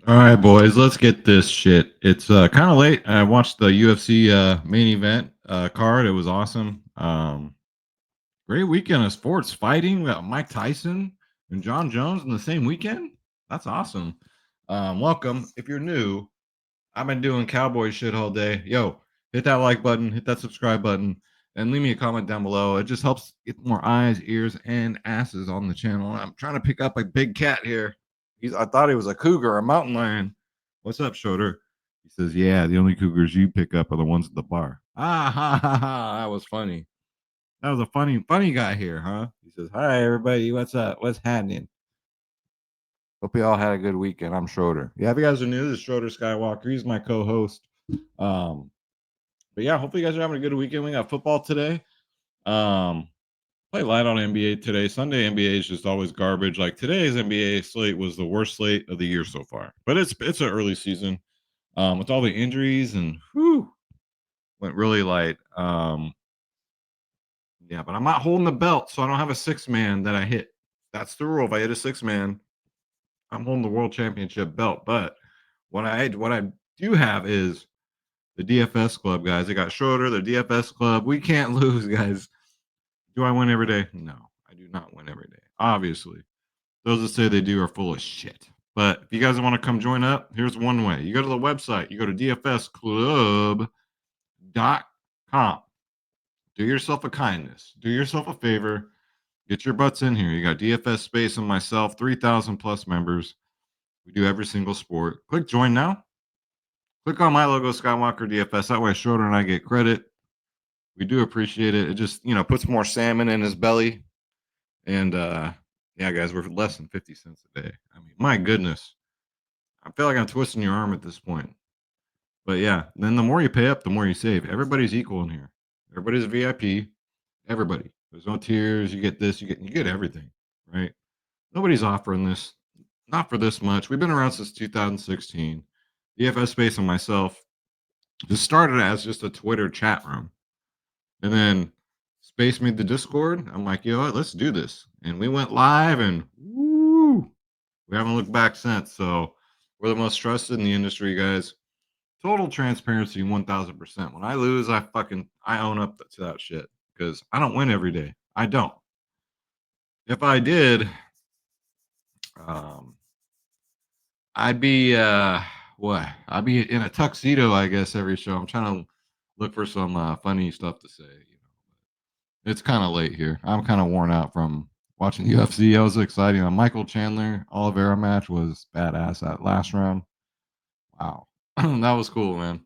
All right, boys, let's get this shit. It's kind of late. I watched the UFC main event card. It was awesome. Great weekend of sports fighting. We got Mike Tyson and John Jones in the same weekend. That's awesome. Welcome. If you're new, I've been doing cowboy shit all day. Yo, hit that like button, hit that subscribe button, and leave me a comment down below. It just helps get more eyes, ears, and asses on the channel. I'm trying to pick up a big cat here. I thought he was a cougar, a mountain lion. What's up, Schroeder? He says, yeah, the only cougars you pick up are the ones at the bar. Ah, ha, ha, ha. That was funny. That was a funny guy here, huh? He says, hi, everybody. What's up? What's happening? Hope you all had a good weekend. I'm Schroeder. Yeah, if you guys are new, this is Schroeder Skywalker. He's my co-host. But yeah, hopefully you guys are having a good weekend. We got football today. Play light on NBA today. Sunday NBA is just always garbage. Like today's NBA slate was the worst slate of the year so far. But it's an early season. With all the injuries and went really light. Yeah, but I'm not holding the belt, so I don't have a six man that I hit. That's the rule. If I hit a six man, I'm holding the world championship belt. But what I do have is the DFS club, guys. I got Schroeder, the DFS club. We can't lose, guys. Do I win every day? No, I do not win every day. Obviously, those that say they do are full of shit. But if you guys want to come join up, here's one way. You go to the website. You go to dfsclub.com. Do yourself a kindness. Do yourself a favor. Get your butts in here. You got DFS Space and myself, 3,000 plus members. We do every single sport. Click join now. Click on my logo, Skywalker DFS. That way, Schroeder and I get credit. We do appreciate it. It just, puts more salmon in his belly. And yeah, guys, we're less than 50 cents a day. I mean, my goodness. I feel like I'm twisting your arm at this point. But yeah, then the more you pay up, the more you save. Everybody's equal in here. Everybody's a VIP. Everybody. There's no tiers. You get this, you get everything, right? Nobody's offering this, not for this much. We've been around since 2016. DFS Space and myself just started as just a Twitter chat room. And then Space made the Discord. I'm like, you know what? Let's do this. And we went live and woo, we haven't looked back since. So we're the most trusted in the industry, guys. Total transparency, 1000%. When I lose, I own up to that shit because I don't win every day. I don't. If I did, I'd be what? I'd be in a tuxedo, I guess, every show. I'm trying to look for some funny stuff to say. It's kind of late here. I'm kind of worn out from watching UFC. It was exciting. A Michael Chandler Oliveira match was badass that last round. Wow. That was cool, man.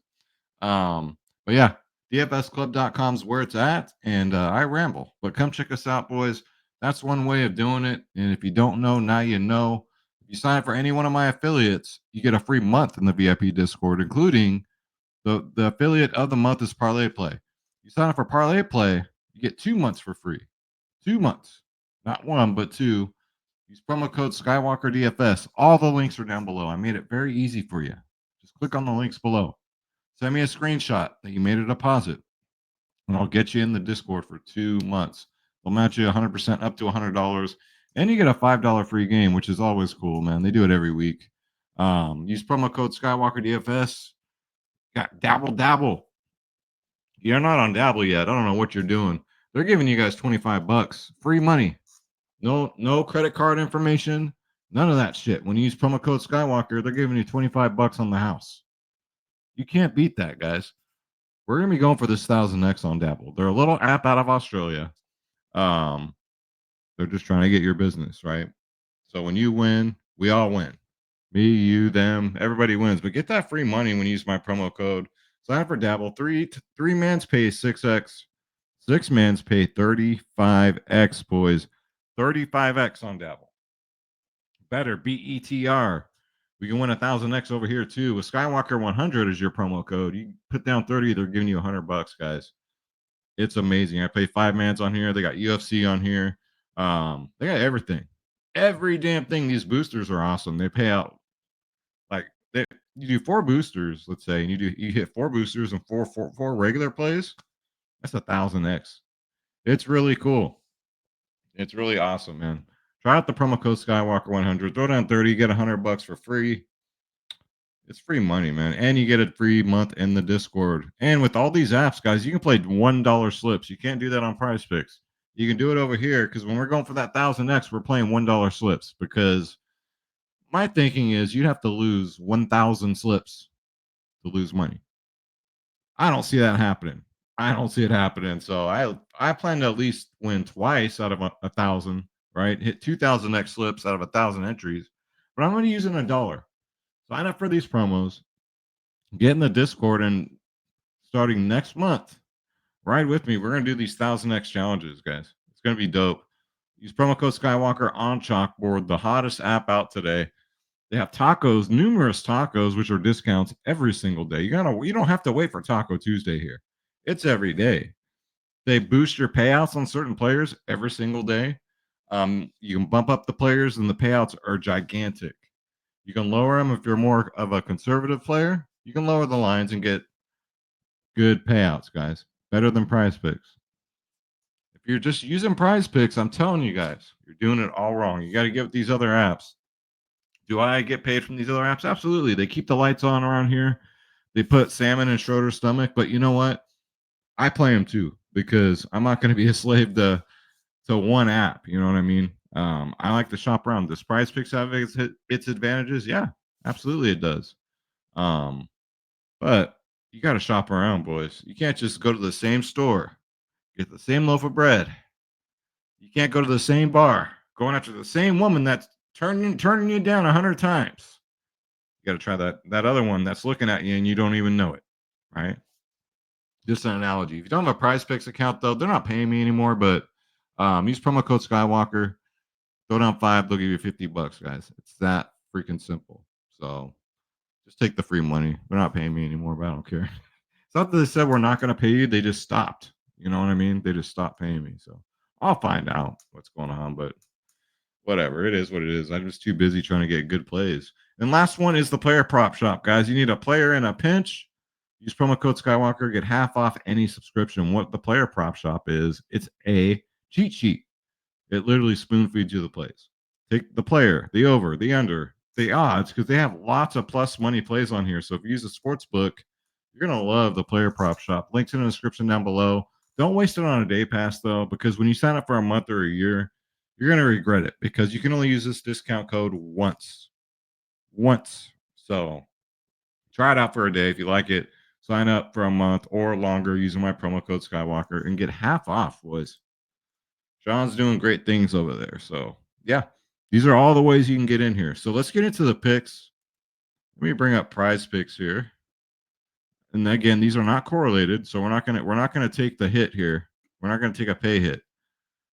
But yeah, dfsclub.com is where it's at. And I ramble. But come check us out, boys. That's one way of doing it. And if you don't know, now you know. If you sign up for any one of my affiliates, you get a free month in the VIP Discord, including the affiliate of the month is ParlayPlay. You sign up for ParlayPlay, you get 2 months for free. 2 months. Not one, but two. Use promo code SkyWalkerDFS. All the links are down below. I made it very easy for you. Just click on the links below. Send me a screenshot that you made a deposit, and I'll get you in the Discord for 2 months. They'll match you 100% up to $100, and you get a $5 free game, which is always cool, man. They do it every week. Use promo code SkyWalkerDFS. Got Dabble. You're not on Dabble yet. I don't know what you're doing. They're giving you guys $25. Free money. No credit card information. None of that shit. When you use promo code Skywalker, they're giving you $25 on the house. You can't beat that, guys. We're gonna be going for this 1000X on Dabble. They're a little app out of Australia. They're just trying to get your business, right? So when you win, we all win. Me, you, them, everybody wins. But get that free money when you use my promo code. Sign up for Dabble. Three mans pay 6x. 6 mans pay 35x, boys. 35x on Dabble. Better BETR. We can win 1000x over here too. With Skywalker 100 is your promo code. You put down 30, they're giving you $100, guys. It's amazing. I play 5 mans on here. They got UFC on here. They got everything. Every damn thing. These boosters are awesome. They pay out like you do 4 boosters, let's say, and you hit 4 boosters and four regular plays. That's 1000x. It's really cool. It's really awesome, man. Try out the promo code Skywalker 100. Throw down 30, get $100 for free. It's free money, man. And you get a free month in the Discord. And with all these apps, guys, you can play $1 slips. You can't do that on PrizePicks. You can do it over here because when we're going for that 1000X, we're playing $1 slips because my thinking is you'd have to lose 1,000 slips to lose money. I don't see that happening. I don't see it happening. So I plan to at least win twice out of a thousand, right? Hit 2,000X slips out of 1,000 entries, but I'm going to use a dollar. Sign up for these promos, get in the Discord, and starting next month, ride with me. We're going to do these 1000X challenges, guys. It's going to be dope. Use promo code Skywalker on Chalkboard, the hottest app out today. They have tacos, numerous tacos, which are discounts every single day. You don't have to wait for Taco Tuesday here. It's every day. They boost your payouts on certain players every single day. You can bump up the players, and the payouts are gigantic. You can lower them if you're more of a conservative player. You can lower the lines and get good payouts, guys. Better than PrizePicks. If you're just using PrizePicks, I'm telling you guys, you're doing it all wrong. You got to get with these other apps. Do I get paid from these other apps? Absolutely. They keep the lights on around here. They put salmon in Schroeder's stomach, but you know what? I play them too because I'm not going to be a slave to one app. You know what I mean? I like to shop around. Does PrizePicks have its advantages? Yeah, absolutely it does. But you got to shop around, boys. You can't just go to the same store, get the same loaf of bread. You can't go to the same bar, going after the same woman that's turning you down 100 times. You got to try that other one that's looking at you and you don't even know it, right? Just an analogy. If you don't have a PrizePicks account, though, they're not paying me anymore. But use promo code Skywalker. Throw down 5, they'll give you $50, guys. It's that freaking simple. So just take the free money. They're not paying me anymore, but I don't care. It's not that they said we're not going to pay you. They just stopped. You know what I mean? They just stopped paying me. So I'll find out what's going on. But whatever. It is what it is. I'm just too busy trying to get good plays. And last one is the player prop shop, guys. You need a player in a pinch. Use promo code Skywalker, get half off any subscription. What the player prop shop is, it's a cheat sheet. It literally spoon feeds you the plays. Take the player, the over, the under, the odds, because they have lots of plus money plays on here. So if you use a sports book, you're going to love the player prop shop. Links in the description down below. Don't waste it on a day pass, though, because when you sign up for a month or a year, you're going to regret it because you can only use this discount code once. So try it out for a day. If you like it, sign up for a month or longer using my promo code Skywalker and get half off, boys. Sean's doing great things over there. So, yeah, these are all the ways you can get in here. So, let's get into the picks. Let me bring up PrizePicks here. And again, these are not correlated, so we're not gonna take the hit here. We're not gonna take a pay hit.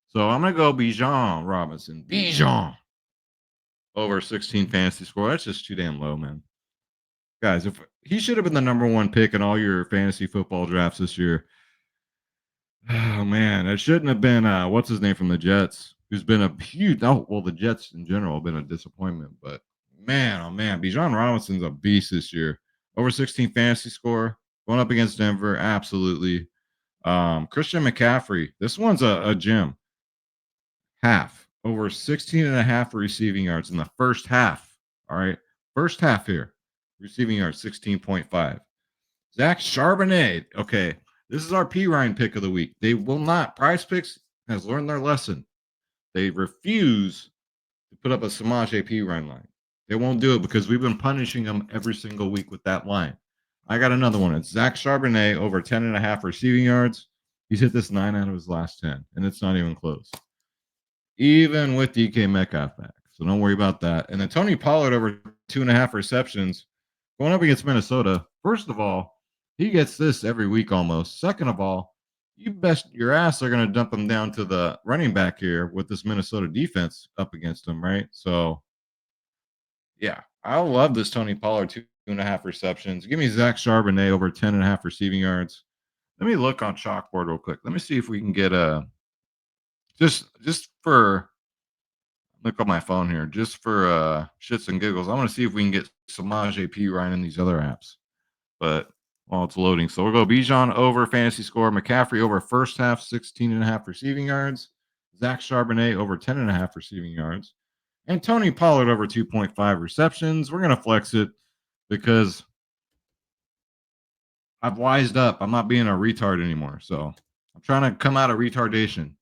So I'm gonna go Bijan Robinson. Bijan over 16 fantasy score. That's just too damn low, man. Guys, if he should have been the number one pick in all your fantasy football drafts this year. Oh man, it shouldn't have been what's his name from the Jets, who's been a huge the Jets in general have been a disappointment, but man, oh man, Bijan Robinson's a beast this year. Over 16 fantasy score, going up against Denver, absolutely. Christian McCaffrey, this one's a gem. Half, over 16 and a half receiving yards in the first half. All right. First half here. Receiving yards 16.5. Zach Charbonnet. Okay. This is our P Ryan pick of the week. They will not. PrizePicks has learned their lesson. They refuse to put up a Samaj P Ryan line. They won't do it because we've been punishing them every single week with that line. I got another one. It's Zach Charbonnet over 10 and a half receiving yards. He's hit this 9 out of his last 10, and it's not even close. Even with DK Metcalf back. So don't worry about that. And then Tony Pollard over 2.5 receptions going up against Minnesota. First of all, he gets this every week almost. Second of all, you bet your ass they're going to dump him down to the running back here with this Minnesota defense up against him, right? So, yeah, I love this Tony Pollard 2.5 receptions. Give me Zach Charbonnet over 10.5 receiving yards. Let me look on Chalkboard real quick. Let me see if we can get a just for look on my phone here, just for shits and giggles. I want to see if we can get Samaj P Ryan in these other apps. But while it's loading, so we'll go Bijan over fantasy score, McCaffrey over first half 16.5 receiving yards, Zach Charbonnet over 10.5 receiving yards, and Tony Pollard over 2.5 receptions. We're gonna flex it. because I've wised up. I'm not being a retard anymore. So I'm trying to come out of retardation.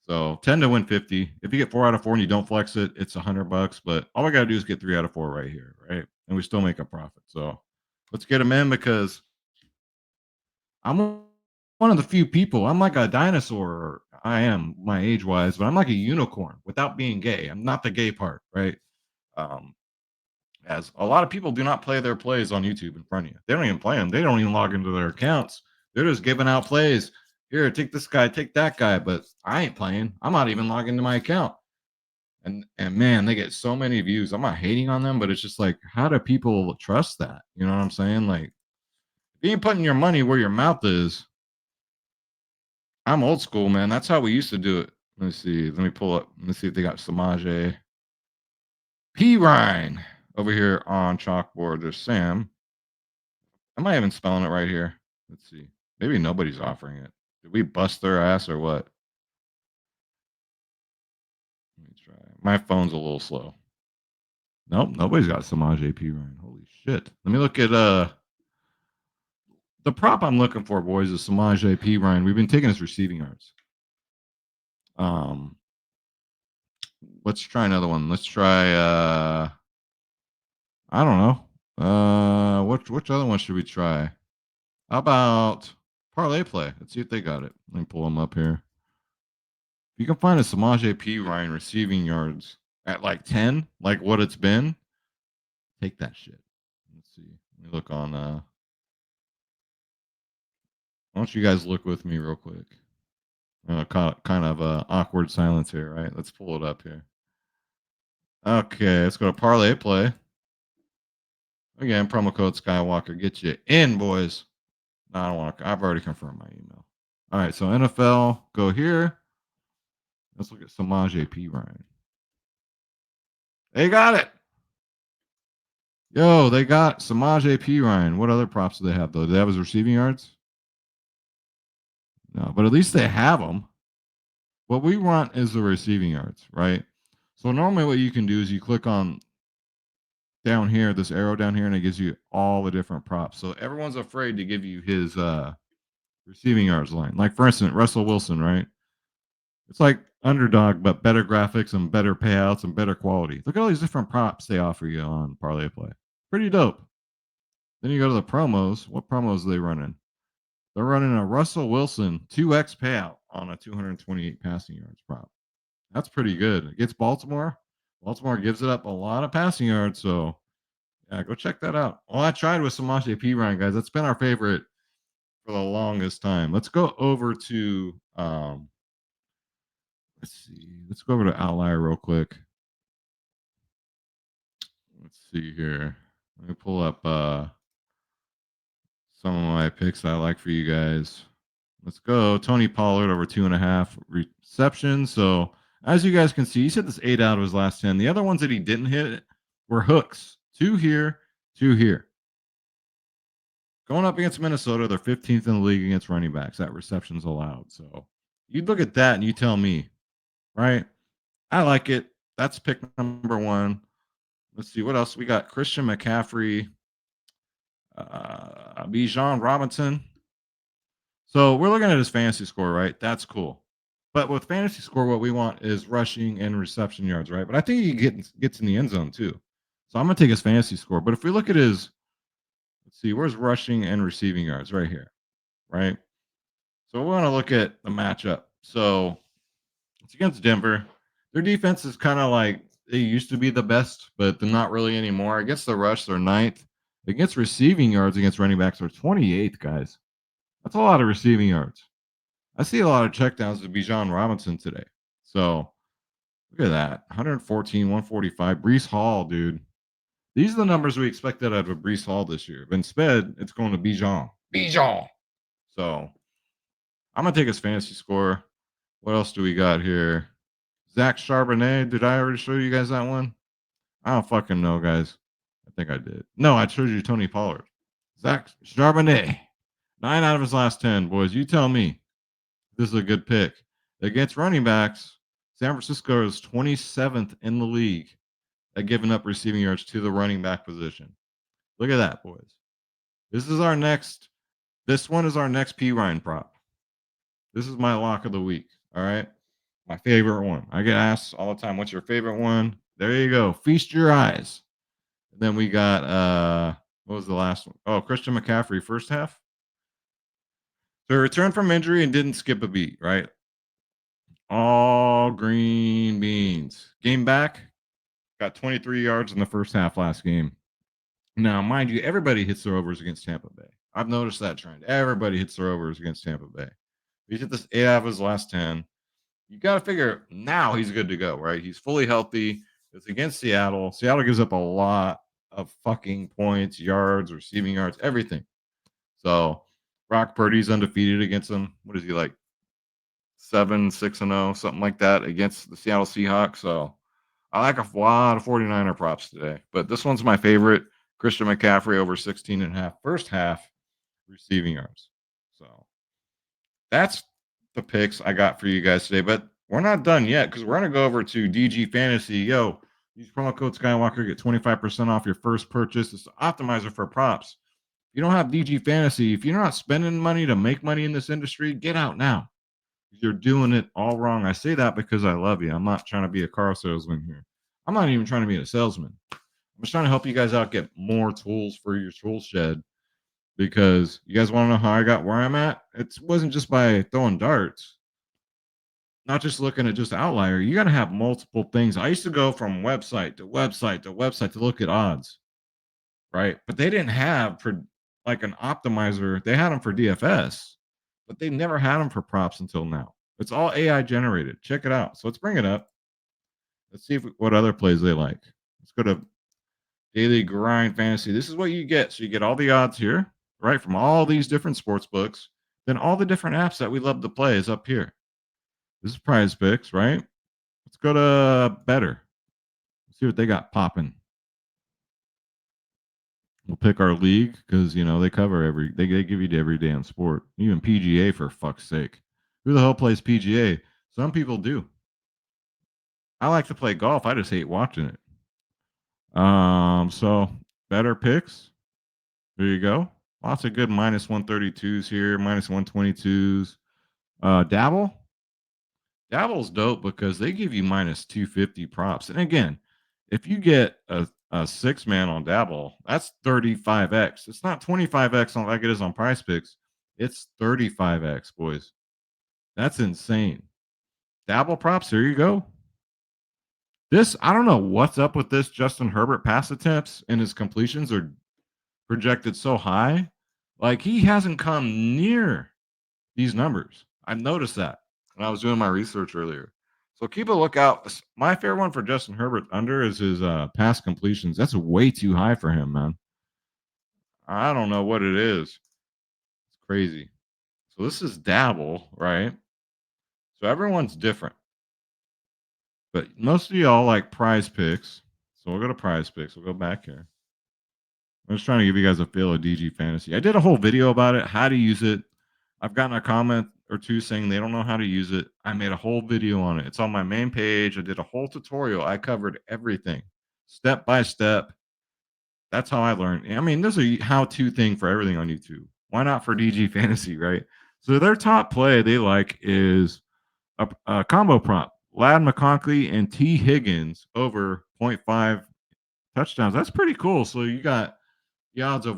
So 10 to win 50. If you get 4 out of 4 and you don't flex it, it's $100. But all we got to do is get 3 out of 4 right here, right? And we still make a profit. So let's get them in because I'm one of the few people. I'm like a dinosaur. I am my age wise, but I'm like a unicorn without being gay. I'm not the gay part, right? Um, as a lot of people do not play their plays on YouTube in front of you. They don't even play them. They don't even log into their accounts. They're just giving out plays. Here, take this guy, take that guy. But I ain't playing. I'm not even logging into my account. And man, they get so many views. I'm not hating on them, but it's just like, how do people trust that? You know what I'm saying? Like, if you ain't putting your money where your mouth is, I'm old school, man. That's how we used to do it. Let me see. Let me pull up. Let me see if they got Samaje P. Ryan over here on Chalkboard. There's Sam. Am I even spelling it right here? Let's see. Maybe nobody's offering it. Did we bust their ass or what? Let me try. My phone's a little slow. Nope, nobody's got Samaje P. Ryan. Holy shit. Let me look at the prop I'm looking for, boys, is Samaje P. Ryan. We've been taking his receiving yards. Um, let's try another one. Let's try I don't know. Which other one should we try? How about ParlayPlay? Let's see if they got it. Let me pull them up here. If you can find a Samaje P. Ryan receiving yards at like 10, like what it's been, take that shit. Let's see. Let me look on why don't you guys look with me real quick? Kind of awkward silence here, right? Let's pull it up here. Okay, let's go to ParlayPlay. Again, promo code Skywalker. Get you in, boys. No, I don't want to. I've already confirmed my email. All right, so NFL, go here. Let's look at Samaje P. Ryan. They got it. Yo, they got Samaje P. Ryan. What other props do they have, though? Do they have his receiving yards? No, but at least they have them. What we want is the receiving yards, right? So normally what you can do is you click on down here, this arrow down here, and it gives you all the different props. So everyone's afraid to give you his receiving yards line. Like, for instance, Russell Wilson, right? It's like underdog, but better graphics and better payouts and better quality. Look at all these different props they offer you on ParlayPlay. Pretty dope. Then you go to the promos. What promos are they running? They're running a Russell Wilson 2x payout on a 228 passing yards prop. That's pretty good. Against Baltimore. Baltimore gives it up a lot of passing yards, so yeah, go check that out. Well, I tried with Samaje P. Ryan, guys. That's been our favorite for the longest time. Let's go over to let's see. Let's go over to Outlier real quick. Let's see here. Let me pull up some of my picks that I like for you guys. Let's go. Tony Pollard over 2.5 receptions. So as you guys can see, he's hit this 8 out of his last 10. The other ones that he didn't hit were hooks. 2 here, 2 here. Going up against Minnesota, they're 15th in the league against running backs. That receptions allowed. So you look at that and you tell me, right? I like it. That's pick number 1. Let's see what else we got. Christian McCaffrey, Bijan Robinson. So we're looking at his fantasy score, right? That's cool. But with fantasy score, what we want is rushing and reception yards, right? But I think he gets in the end zone too. So I'm gonna take his fantasy score. But if we look at his, let's see, where's rushing and receiving yards? Right here, right? So we want to look at the matchup. So it's against Denver. Their defense is kind of like they used to be the best, but they're not really anymore. Against the rush, they're 9th. Against receiving yards against running backs, they're 28th, guys. That's a lot of receiving yards. I see a lot of checkdowns to Bijan Robinson today. So look at that. 114, 145. Brees Hall, dude. These are the numbers we expected out of Brees Hall this year. But instead, it's going to Bijan. Bijan. So I'm going to take his fantasy score. What else do we got here? Zach Charbonnet. Did I already show you guys that one? I don't fucking know, guys. I think I did. No, I showed you Tony Pollard. Zach Charbonnet. 9 out of his last 10, boys. You tell me. This is a good pick. Against running backs, San Francisco is 27th in the league at giving up receiving yards to the running back position. Look at that, boys. This is our next. This one is our next P Ryan prop. This is my lock of the week. All right. My favorite one. I get asked all the time, what's your favorite one? There you go. Feast your eyes. And then we got what was the last one? Oh, Christian McCaffrey, first half. So he returned from injury and didn't skip a beat, right? All green beans. Game back, got 23 yards in the first half last game. Now, mind you, everybody hits their overs against Tampa Bay. I've noticed that trend. Everybody hits their overs against Tampa Bay. He's hit this 8 out of his last 10. You got to figure now he's good to go, right? He's fully healthy. It's against Seattle. Seattle gives up a lot of fucking points, yards, receiving yards, everything. So Brock Purdy's undefeated against them. What is he like? 7-6-0, something like that against the Seattle Seahawks. So I like a lot of 49er props today. But this one's my favorite. Christian McCaffrey over 16.5 first half receiving yards. So that's the picks I got for you guys today. But we're not done yet because we're going to go over to DG Fantasy. Yo, use promo code Skywalker, get 25% off your first purchase. It's the optimizer for props. If you don't have DG Fantasy, if you're not spending money to make money in this industry, get out now. You're doing it all wrong. I say that because I love you. I'm not trying to be a car salesman here. I'm not even trying to be a salesman. I'm just trying to help you guys out get more tools for your tool shed because you guys want to know how I got where I'm at? It wasn't just by throwing darts, not just looking at just Outlier. You got to have multiple things. I used to go from website to website to website to look at odds, right? But they didn't have for like an optimizer. They had them for DFS, but they never had them for props until now. It's all AI generated. Check it out. So let's bring it up. Let's see what other plays they like. Let's go to Daily Grind Fantasy. This is what you get. So you get all the odds here, right, from all these different sports books. Then all the different apps that we love to play is up here. This is PrizePicks, right? Let's go to Better. See what they got popping. We'll pick our league because they cover they give you every damn sport, even PGA for fuck's sake. Who the hell plays PGA? Some people do. I like to play golf. I just hate watching it. So Better picks. There you go. Lots of good minus 132s here, minus 122s. Dabble. Dabble's dope because they give you minus 250 props. And again, if you get a 6-man on Dabble, that's 35x. It's not 25x like it is on PrizePicks. It's 35x, boys. That's insane. Dabble props, here you go. This, I don't know what's up with this Justin Herbert pass attempts and his completions are projected so high. Like he hasn't come near these numbers. I've noticed that when I was doing my research earlier. So keep a lookout. My favorite one for Justin Herbert under is his pass completions. That's way too high for him, man. I don't know what it is. It's crazy. So this is Dabble, right? So everyone's different. But most of y'all like PrizePicks. So we'll go to PrizePicks. We'll go back here. I'm just trying to give you guys a feel of DG Fantasy. I did a whole video about it, how to use it. I've gotten a comment or two saying they don't know how to use it. I made a whole video on it. It's on my main page. I did a whole tutorial. I covered everything step by step. That's how I learned. I mean, there's a how-to thing for everything on YouTube. Why not for DG Fantasy, right? So their top play they like is a combo prop. Lad McConkey and T. Higgins over 0.5 touchdowns. That's pretty cool. So you got the odds of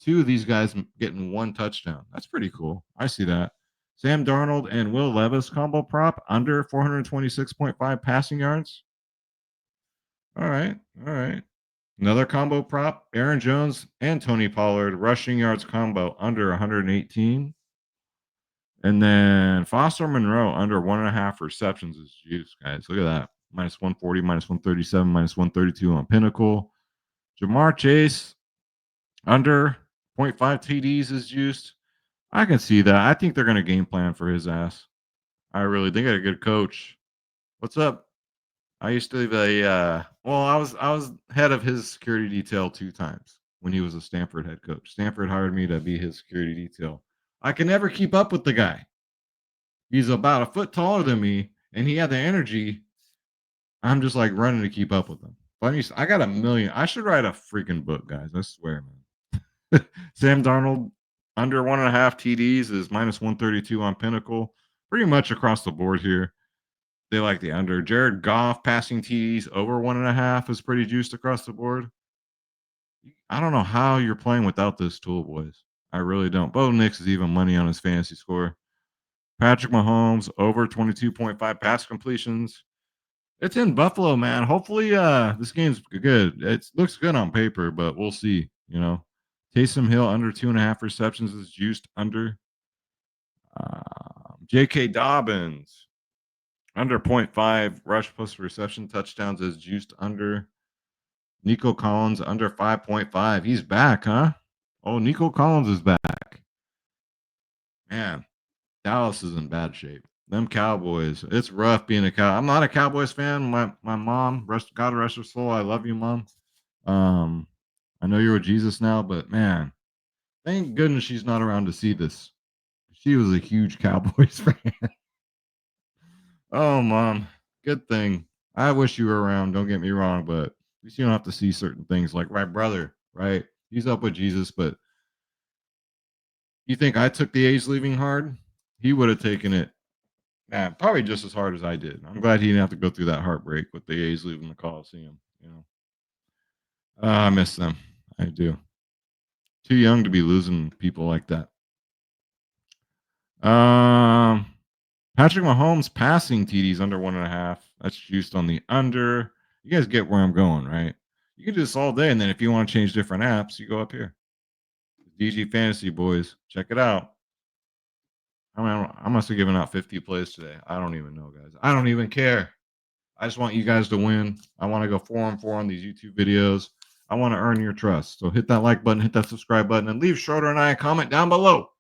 two of these guys getting one touchdown. That's pretty cool. I see that. Sam Darnold and Will Levis combo prop under 426.5 passing yards. All right. All right. Another combo prop, Aaron Jones and Tony Pollard rushing yards combo under 118. And then Foster Monroe under 1.5 receptions is juice, guys. Look at that. Minus 140, minus 137, minus 132 on Pinnacle. Jamar Chase under 0.5 TDs is juiced. I can see that. I think they're going to game plan for his ass. They got a good coach. What's up? I used to be I was head of his security detail 2 times when he was a Stanford head coach. Stanford hired me to be his security detail. I can never keep up with the guy. He's about a foot taller than me, and he had the energy. I'm just like running to keep up with him. Funny, I got a million. I should write a freaking book, guys. I swear, man. Sam Darnold under 1.5 TDs is minus 132 on Pinnacle. Pretty much across the board here. They like the under. Jared Goff passing TDs over 1.5 is pretty juiced across the board. I don't know how you're playing without this tool, boys. I really don't. Bo Nix is even money on his fantasy score. Patrick Mahomes over 22.5 pass completions. It's in Buffalo, man. Hopefully, this game's good. It looks good on paper, but we'll see. Taysom Hill under 2.5 receptions is juiced under. J.K. Dobbins under 0.5 rush plus reception touchdowns is juiced under. Nico Collins under 5.5. He's back, huh? Oh, Nico Collins is back. Man, Dallas is in bad shape. Them Cowboys. It's rough being a cow. I'm not a Cowboys fan. My mom, God rest her soul. I love you, mom. I know you're with Jesus now, but man, thank goodness she's not around to see this. She was a huge Cowboys fan. Oh, mom, good thing. I wish you were around. Don't get me wrong, but at least you don't have to see certain things. Like my brother, right? He's up with Jesus, but you think I took the A's leaving hard? He would have taken it, man, probably just as hard as I did. I'm glad he didn't have to go through that heartbreak with the A's leaving the Coliseum. I miss them. I do. Too young to be losing people like that. Patrick Mahomes passing TDs under 1.5. That's juiced on the under. You guys get where I'm going, right? You can do this all day, and then if you want to change different apps, you go up here. DG Fantasy Boys, check it out. I must have given out 50 plays today. I don't even know, guys. I don't even care. I just want you guys to win. I want to go 4-on-4 on these YouTube videos. I want to earn your trust. So hit that like button, hit that subscribe button, and leave Schroeder and I a comment down below.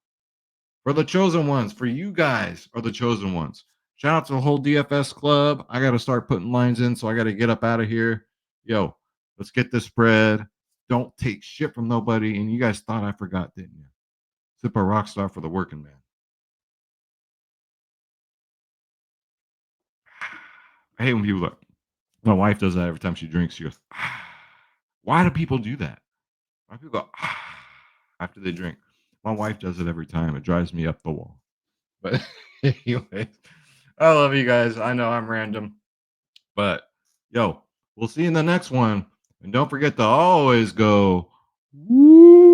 For the chosen ones, for you guys are the chosen ones. Shout out to the whole DFS club. I got to start putting lines in, so I got to get up out of here. Yo, let's get this spread. Don't take shit from nobody. And you guys thought I forgot, didn't you? Sip a rock star for the working man. I hate when people look. My wife does that every time she drinks. She goes, why do people do that? Why do people go after they drink? My wife does it every time. It drives me up the wall. But anyways, I love you guys. I know I'm random. But yo, we'll see you in the next one. And don't forget to always go woo.